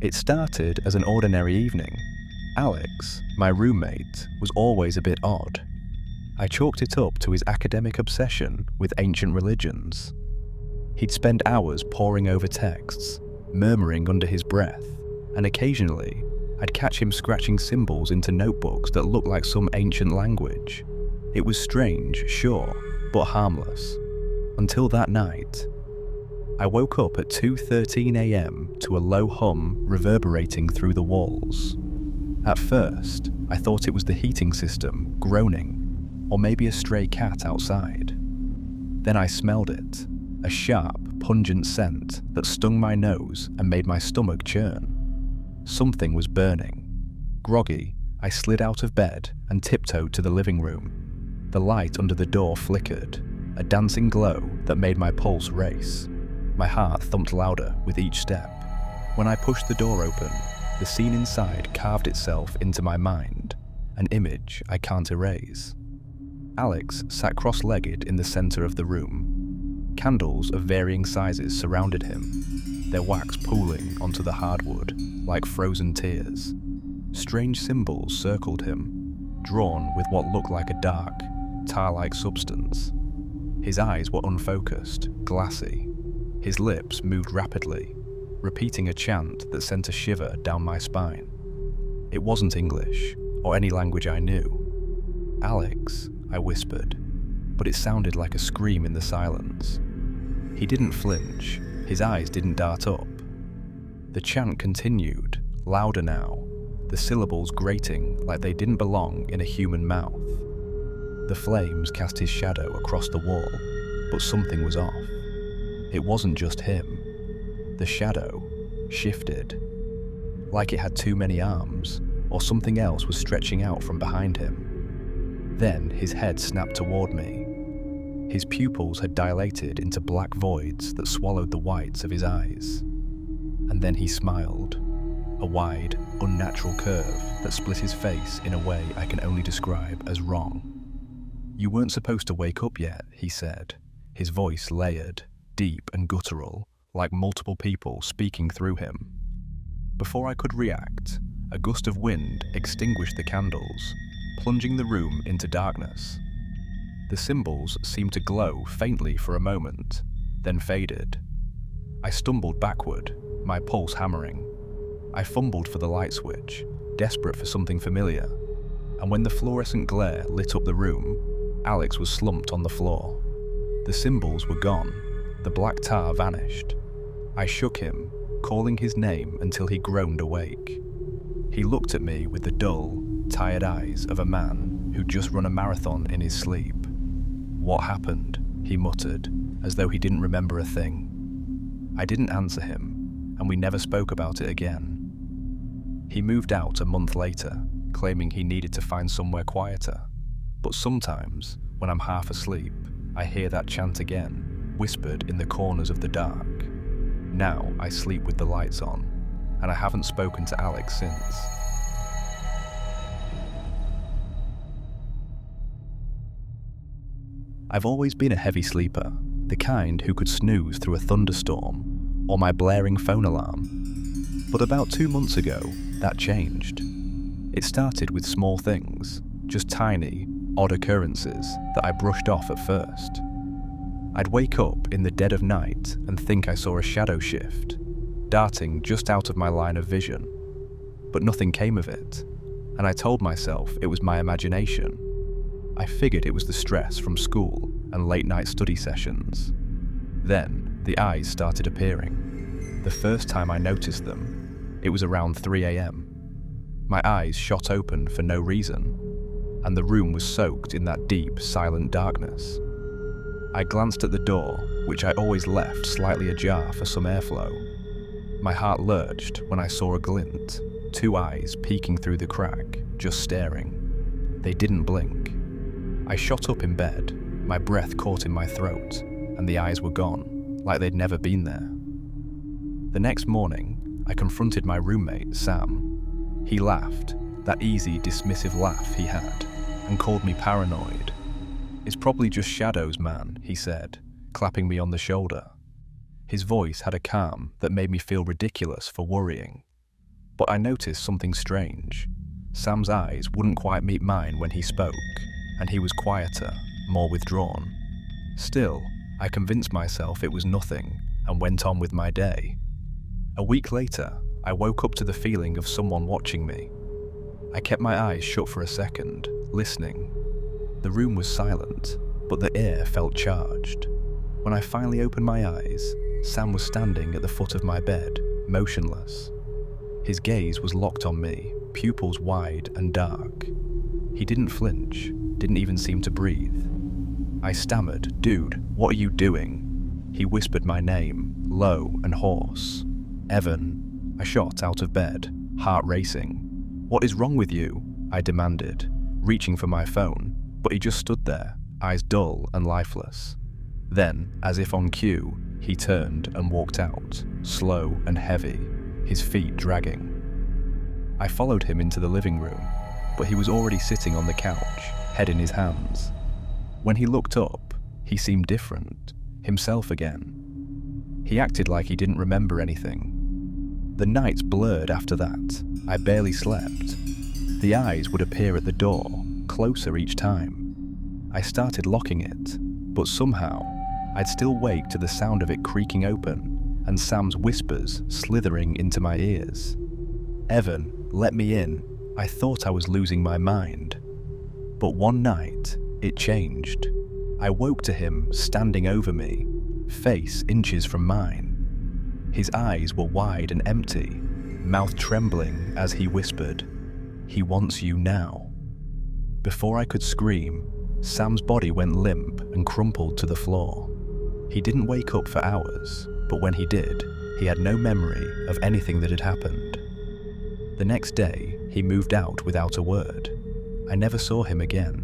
It started as an ordinary evening. Alex, my roommate, was always a bit odd. I chalked it up to his academic obsession with ancient religions. He'd spend hours poring over texts, murmuring under his breath, and occasionally I'd catch him scratching symbols into notebooks that looked like some ancient language. It was strange, sure, but harmless. Until that night. I woke up at 2:13 a.m. to a low hum reverberating through the walls. At first, I thought it was the heating system groaning, or maybe a stray cat outside. Then I smelled it, a sharp, pungent scent that stung my nose and made my stomach churn. Something was burning. Groggy, I slid out of bed and tiptoed to the living room. The light under the door flickered, a dancing glow that made my pulse race. My heart thumped louder with each step. When I pushed the door open, the scene inside carved itself into my mind, an image I can't erase. Alex sat cross-legged in the center of the room. Candles of varying sizes surrounded him, their wax pooling onto the hardwood like frozen tears. Strange symbols circled him, drawn with what looked like a dark, tar-like substance. His eyes were unfocused, glassy. His lips moved rapidly, repeating a chant that sent a shiver down my spine. It wasn't English, or any language I knew. "Alex," I whispered, but it sounded like a scream in the silence. He didn't flinch, his eyes didn't dart up. The chant continued, louder now, the syllables grating like they didn't belong in a human mouth. The flames cast his shadow across the wall, but something was off. It wasn't just him. The shadow shifted, like it had too many arms, or something else was stretching out from behind him. Then his head snapped toward me. His pupils had dilated into black voids that swallowed the whites of his eyes. And then he smiled, a wide, unnatural curve that split his face in a way I can only describe as wrong. "You weren't supposed to wake up yet," he said, his voice layered, deep and guttural, like multiple people speaking through him. Before I could react, a gust of wind extinguished the candles, plunging the room into darkness. The symbols seemed to glow faintly for a moment, then faded. I stumbled backward, my pulse hammering. I fumbled for the light switch, desperate for something familiar, and when the fluorescent glare lit up the room, Alex was slumped on the floor. The symbols were gone, the black tar vanished. I shook him, calling his name until he groaned awake. He looked at me with the dull, tired eyes of a man who'd just run a marathon in his sleep. "What happened?" he muttered, as though he didn't remember a thing. I didn't answer him, and we never spoke about it again. He moved out a month later, claiming he needed to find somewhere quieter. But sometimes, when I'm half asleep, I hear that chant again, whispered in the corners of the dark. Now I sleep with the lights on, and I haven't spoken to Alex since. I've always been a heavy sleeper, the kind who could snooze through a thunderstorm or my blaring phone alarm. But about 2 months ago, that changed. It started with small things, just tiny, odd occurrences that I brushed off at first. I'd wake up in the dead of night and think I saw a shadow shift, darting just out of my line of vision. But nothing came of it, and I told myself it was my imagination. I figured it was the stress from school and late-night study sessions. Then, the eyes started appearing. The first time I noticed them, it was around 3 a.m. My eyes shot open for no reason, and the room was soaked in that deep, silent darkness. I glanced at the door, which I always left slightly ajar for some airflow. My heart lurched when I saw a glint, 2 eyes peeking through the crack, just staring. They didn't blink. I shot up in bed, my breath caught in my throat, and the eyes were gone, like they'd never been there. The next morning, I confronted my roommate, Sam. He laughed, that easy, dismissive laugh he had, and called me paranoid. "It's probably just shadows, man," he said, clapping me on the shoulder. His voice had a calm that made me feel ridiculous for worrying. But I noticed something strange. Sam's eyes wouldn't quite meet mine when he spoke, and he was quieter, more withdrawn. Still, I convinced myself it was nothing and went on with my day. A week later, I woke up to the feeling of someone watching me. I kept my eyes shut for a second, listening. The room was silent, but the air felt charged. When I finally opened my eyes, Sam was standing at the foot of my bed, motionless. His gaze was locked on me, pupils wide and dark. He didn't flinch, didn't even seem to breathe. I stammered, "Dude, what are you doing?" He whispered my name, low and hoarse. "Evan." I shot out of bed, heart racing. "What is wrong with you?" I demanded, reaching for my phone, but he just stood there, eyes dull and lifeless. Then, as if on cue, he turned and walked out, slow and heavy, his feet dragging. I followed him into the living room, but he was already sitting on the couch, head in his hands. When he looked up, he seemed different, himself again. He acted like he didn't remember anything. The nights blurred after that. I barely slept. The eyes would appear at the door, closer each time. I started locking it, but somehow, I'd still wake to the sound of it creaking open and Sam's whispers slithering into my ears. "Evan, let me in." I thought I was losing my mind. But one night, it changed. I woke to him standing over me, face inches from mine. His eyes were wide and empty, mouth trembling as he whispered, "He wants you now." Before I could scream, Sam's body went limp and crumpled to the floor. He didn't wake up for hours, but when he did, he had no memory of anything that had happened. The next day, he moved out without a word. I never saw him again.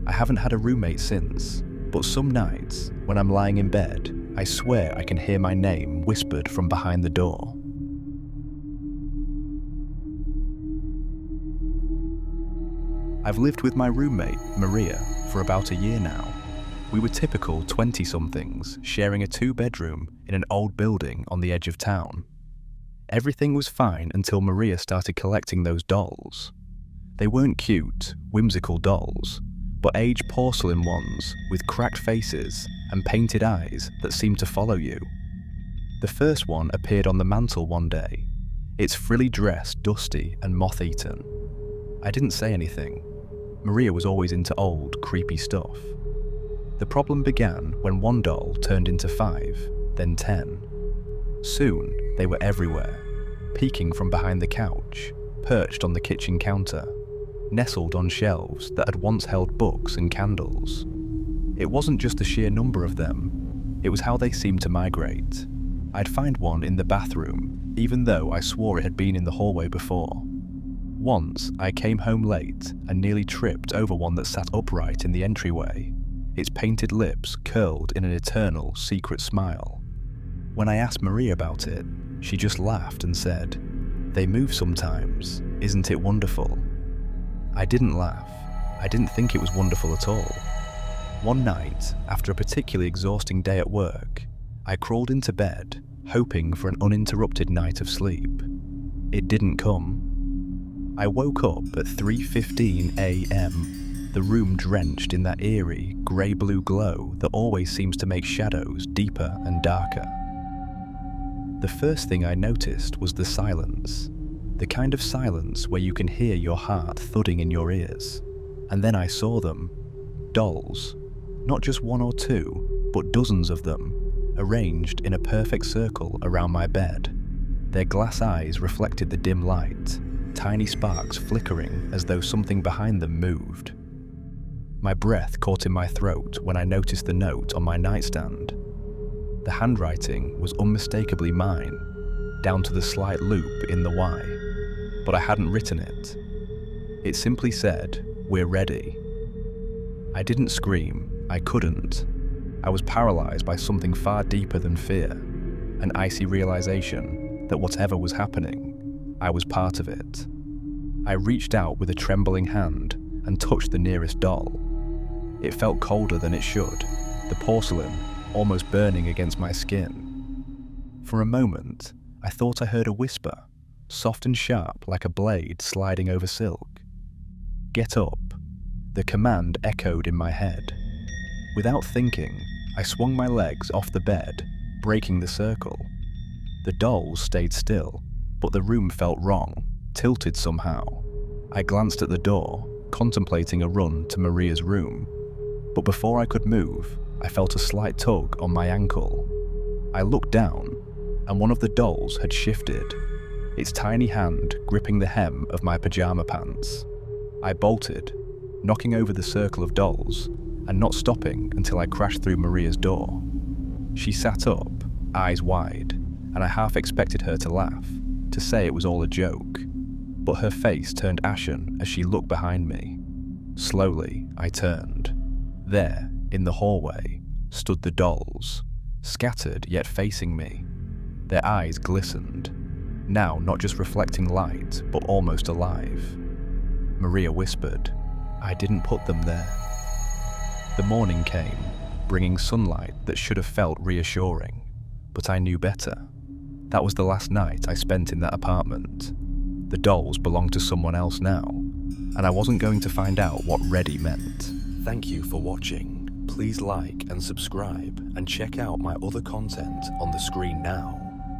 I haven't had a roommate since, but some nights, when I'm lying in bed, I swear I can hear my name whispered from behind the door. I've lived with my roommate, Maria, for about a year now. We were typical 20-somethings sharing a 2-bedroom in an old building on the edge of town. Everything was fine until Maria started collecting those dolls. They weren't cute, whimsical dolls, but aged porcelain ones with cracked faces and painted eyes that seemed to follow you. The first one appeared on the mantel one day, its frilly dress dusty and moth-eaten. I didn't say anything. Maria was always into old, creepy stuff. The problem began when one doll turned into 5, then 10. Soon, they were everywhere, peeking from behind the couch, perched on the kitchen counter, nestled on shelves that had once held books and candles. It wasn't just the sheer number of them, it was how they seemed to migrate. I'd find one in the bathroom, even though I swore it had been in the hallway before. Once, I came home late and nearly tripped over one that sat upright in the entryway, its painted lips curled in an eternal, secret smile. When I asked Marie about it, she just laughed and said, "They move sometimes, isn't it wonderful?" I didn't laugh. I didn't think it was wonderful at all. One night, after a particularly exhausting day at work, I crawled into bed, hoping for an uninterrupted night of sleep. It didn't come. I woke up at 3:15 a.m., the room drenched in that eerie, grey-blue glow that always seems to make shadows deeper and darker. The first thing I noticed was the silence, the kind of silence where you can hear your heart thudding in your ears. And then I saw them, dolls, not just one or two, but dozens of them, arranged in a perfect circle around my bed. Their glass eyes reflected the dim light, tiny sparks flickering as though something behind them moved. My breath caught in my throat when I noticed the note on my nightstand. The handwriting was unmistakably mine, down to the slight loop in the Y, but I hadn't written it. It simply said, "We're ready." I didn't scream, I couldn't. I was paralyzed by something far deeper than fear, an icy realization that whatever was happening, I was part of it. I reached out with a trembling hand and touched the nearest doll. It felt colder than it should, the porcelain almost burning against my skin. For a moment, I thought I heard a whisper, soft and sharp like a blade sliding over silk. Get up. The command echoed in my head. Without thinking, I swung my legs off the bed, breaking the circle. The dolls stayed still, but the room felt wrong, tilted somehow. I glanced at the door, contemplating a run to Maria's room. But before I could move, I felt a slight tug on my ankle. I looked down, and one of the dolls had shifted, its tiny hand gripping the hem of my pajama pants. I bolted, knocking over the circle of dolls, and not stopping until I crashed through Maria's door. She sat up, eyes wide, and I half expected her to laugh, to say it was all a joke. But her face turned ashen as she looked behind me. Slowly, I turned. There, in the hallway, stood the dolls, scattered yet facing me. Their eyes glistened, now not just reflecting light, but almost alive. Maria whispered, "I didn't put them there." The morning came, bringing sunlight that should have felt reassuring, but I knew better. That was the last night I spent in that apartment. The dolls belonged to someone else now, and I wasn't going to find out what ready meant. Thank you for watching. Please like and subscribe, and check out my other content on the screen now.